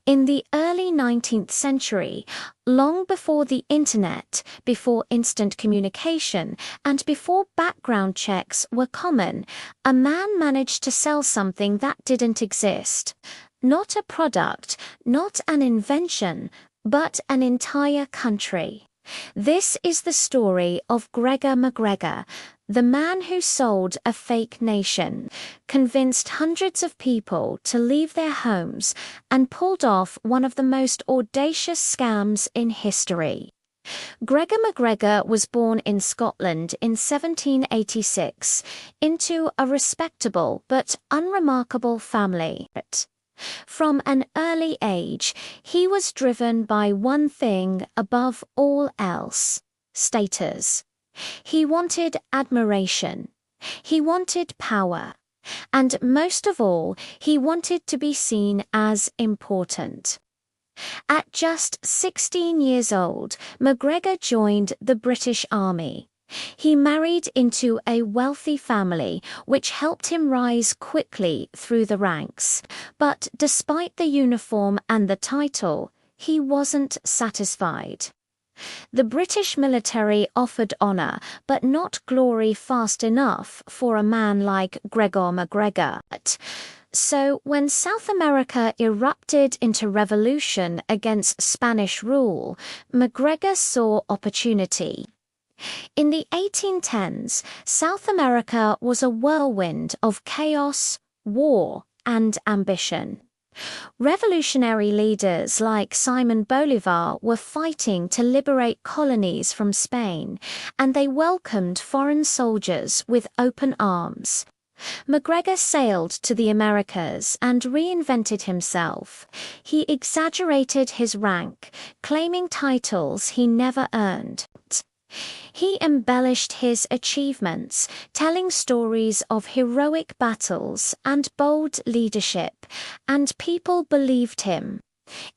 In the early 19th century, long before the internet, before instant communication, and before background checks were common, a man managed to sell something that didn't exist. Not a product, not an invention, but an entire country. This is the story of Gregor MacGregor, the man who sold a fake nation, convinced hundreds of people to leave their homes, and pulled off one of the most audacious scams in history. Gregor MacGregor was born in Scotland in 1786 into a respectable but unremarkable family. From an early age, he was driven by one thing above all else: status. He wanted admiration. He wanted power. And most of all, he wanted to be seen as important. At just 16 years old, MacGregor joined the British Army. He married into a wealthy family, which helped him rise quickly through the ranks. But despite the uniform and the title, he wasn't satisfied. The British military offered honour, but not glory fast enough for a man like Gregor MacGregor. So when South America erupted into revolution against Spanish rule, MacGregor saw opportunity. In the 1810s, South America was a whirlwind of chaos, war, and ambition. Revolutionary leaders like Simon Bolivar were fighting to liberate colonies from Spain, and they welcomed foreign soldiers with open arms. MacGregor sailed to the Americas and reinvented himself. He exaggerated his rank, claiming titles he never earned. He embellished his achievements, telling stories of heroic battles and bold leadership, and people believed him.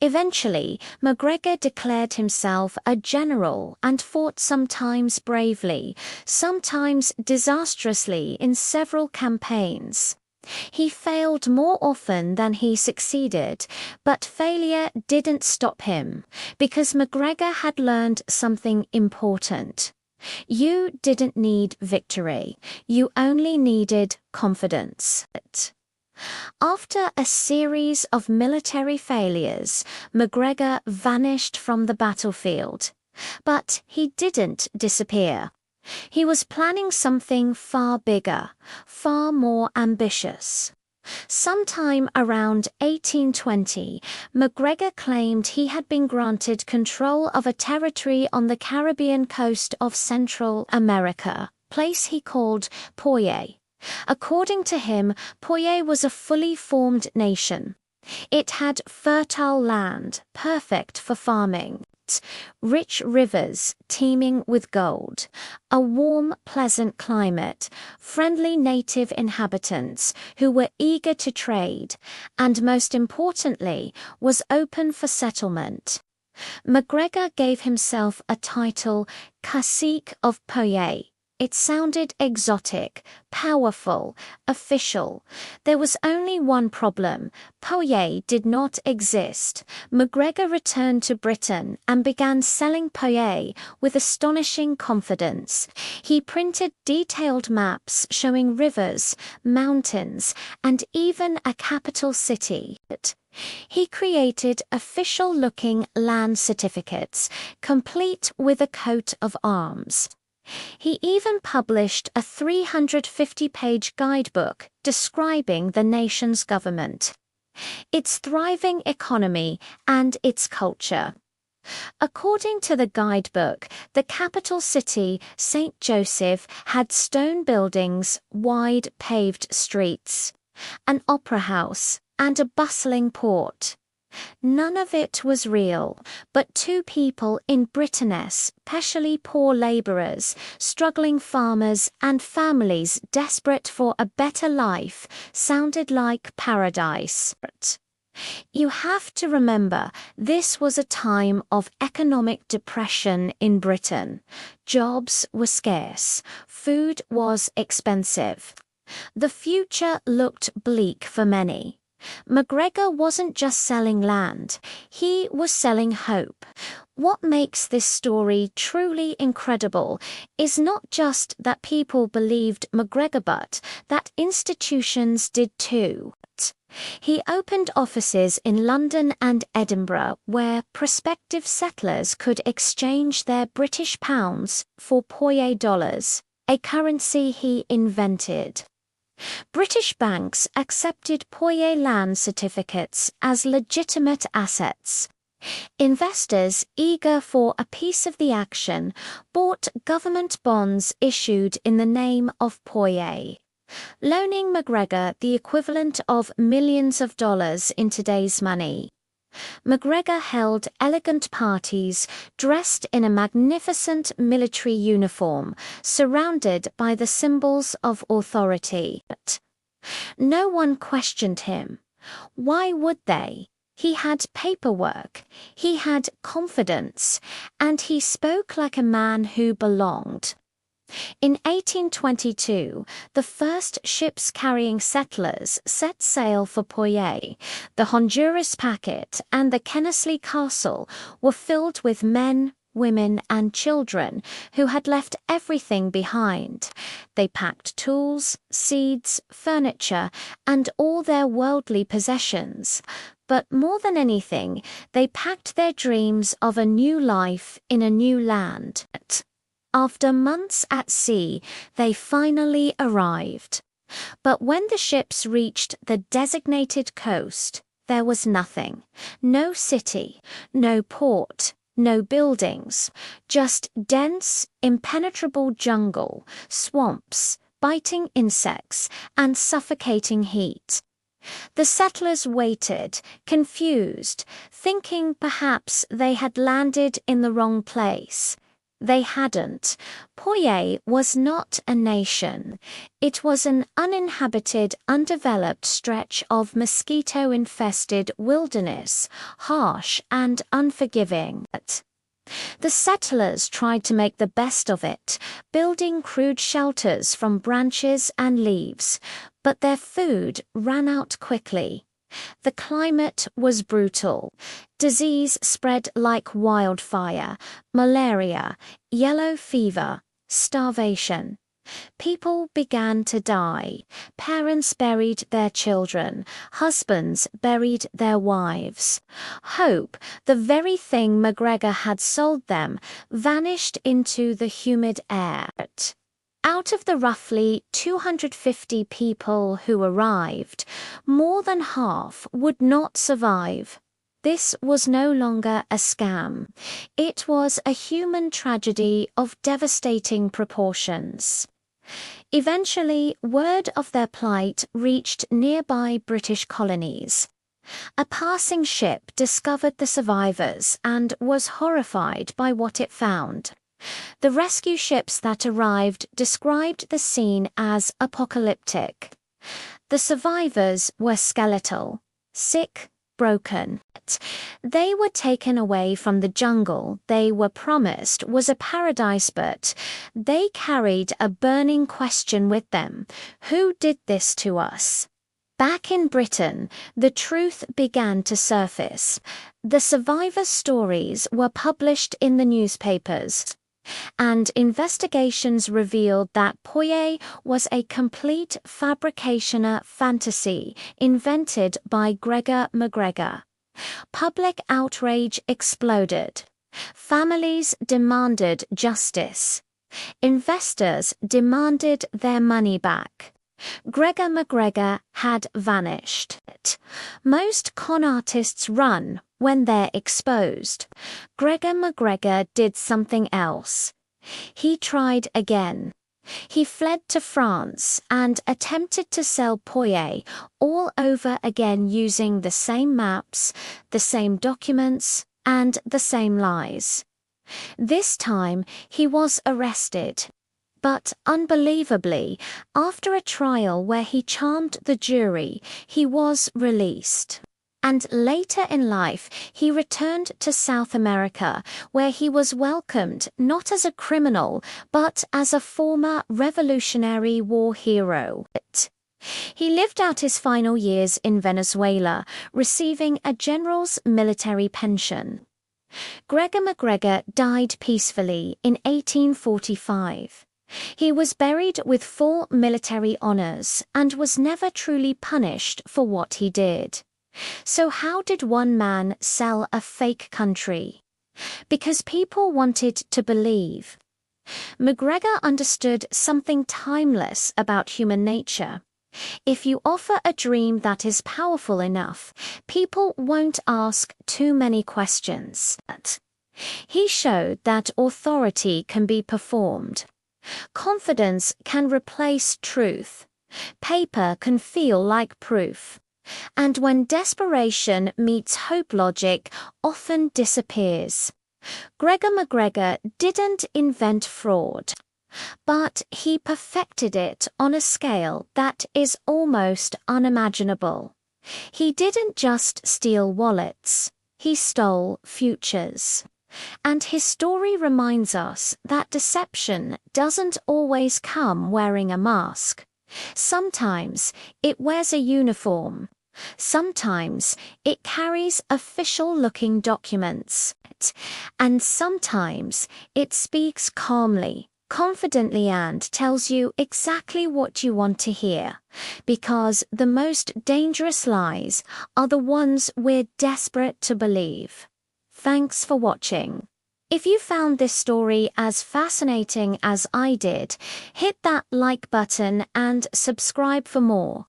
Eventually, MacGregor declared himself a general and fought sometimes bravely, sometimes disastrously in several campaigns. He failed more often than he succeeded, but failure didn't stop him, because MacGregor had learned something important. You didn't need victory, you only needed confidence. After a series of military failures, MacGregor vanished from the battlefield. But he didn't disappear. He was planning something far bigger, far more ambitious. Sometime around 1820, MacGregor claimed he had been granted control of a territory on the Caribbean coast of Central America, place he called Poye. According to him, Poye was a fully formed nation. It had fertile land, perfect for farming, rich rivers teeming with gold, a warm, pleasant climate, friendly native inhabitants who were eager to trade, and most importantly, was open for settlement. MacGregor gave himself a title, Cacique of Poye. It sounded exotic, powerful, official. There was only one problem: Poye did not exist. MacGregor returned to Britain and began selling Poye with astonishing confidence. He printed detailed maps showing rivers, mountains, and even a capital city. He created official-looking land certificates, complete with a coat of arms. He even published a 350-page guidebook describing the nation's government, its thriving economy, and its culture. According to the guidebook, the capital city, St. Joseph, had stone buildings, wide paved streets, an opera house, and a bustling port. None of it was real, but two people in Brittanness, especially poor labourers, struggling farmers, and families desperate for a better life, sounded like paradise. You have to remember, this was a time of economic depression in Britain. Jobs were scarce, food was expensive. The future looked bleak for many. MacGregor wasn't just selling land, he was selling hope. What makes this story truly incredible is not just that people believed MacGregor, but that institutions did too. He opened offices in London and Edinburgh where prospective settlers could exchange their British pounds for Poye dollars, a currency he invented. British banks accepted Poye land certificates as legitimate assets. Investors eager for a piece of the action bought government bonds issued in the name of Poye, loaning MacGregor the equivalent of millions of dollars in today's money. MacGregor held elegant parties dressed in a magnificent military uniform, surrounded by the symbols of authority. No one questioned him. Why would they? He had paperwork, he had confidence, and he spoke like a man who belonged. In 1822, the first ships carrying settlers set sail for Poye. The Honduras packet and the Kennesley Castle were filled with men, women, and children who had left everything behind. They packed tools, seeds, furniture, and all their worldly possessions. But more than anything, they packed their dreams of a new life in a new land. After months at sea, they finally arrived. But when the ships reached the designated coast, there was nothing. No city, no port, no buildings, just dense, impenetrable jungle, swamps, biting insects, and suffocating heat. The settlers waited, confused, thinking perhaps they had landed in the wrong place. They hadn't. Poye was not a nation. It was an uninhabited, undeveloped stretch of mosquito-infested wilderness, harsh and unforgiving. The settlers tried to make the best of it, building crude shelters from branches and leaves, but their food ran out quickly. The climate was brutal. Disease spread like wildfire, malaria, yellow fever, starvation. People began to die. Parents buried their children. Husbands buried their wives. Hope, the very thing MacGregor had sold them, vanished into the humid air. Out of the roughly 250 people who arrived, more than half would not survive. This was no longer a scam. It was a human tragedy of devastating proportions. Eventually, word of their plight reached nearby British colonies. A passing ship discovered the survivors and was horrified by what it found. The rescue ships that arrived described the scene as apocalyptic. The survivors were skeletal, sick, broken. They were taken away from the jungle they were promised was a paradise, but they carried a burning question with them. Who did this to us? Back in Britain, the truth began to surface. The survivors' stories were published in the newspapers, and investigations revealed that Poye was a complete fabricationer fantasy invented by Gregor MacGregor. Public outrage exploded. Families demanded justice. Investors demanded their money back. Gregor MacGregor had vanished. Most con artists run when they're exposed. Gregor MacGregor did something else. He tried again. He fled to France and attempted to sell Poye all over again using the same maps, the same documents, and the same lies. This time he was arrested. But unbelievably, after a trial where he charmed the jury, he was released. And later in life, he returned to South America, where he was welcomed not as a criminal, but as a former Revolutionary War hero. He lived out his final years in Venezuela, receiving a general's military pension. Gregor MacGregor died peacefully in 1845. He was buried with full military honours and was never truly punished for what he did. So how did one man sell a fake country? Because people wanted to believe. MacGregor understood something timeless about human nature. If you offer a dream that is powerful enough, people won't ask too many questions. He showed that authority can be performed. Confidence can replace truth. Paper can feel like proof. And when desperation meets hope, logic often disappears. Gregor MacGregor didn't invent fraud, but he perfected it on a scale that is almost unimaginable. He didn't just steal wallets, he stole futures. And his story reminds us that deception doesn't always come wearing a mask. Sometimes it wears a uniform. Sometimes it carries official-looking documents. And sometimes it speaks calmly, confidently, and tells you exactly what you want to hear. Because the most dangerous lies are the ones we're desperate to believe. Thanks for watching. If you found this story as fascinating as I did, hit that like button and subscribe for more.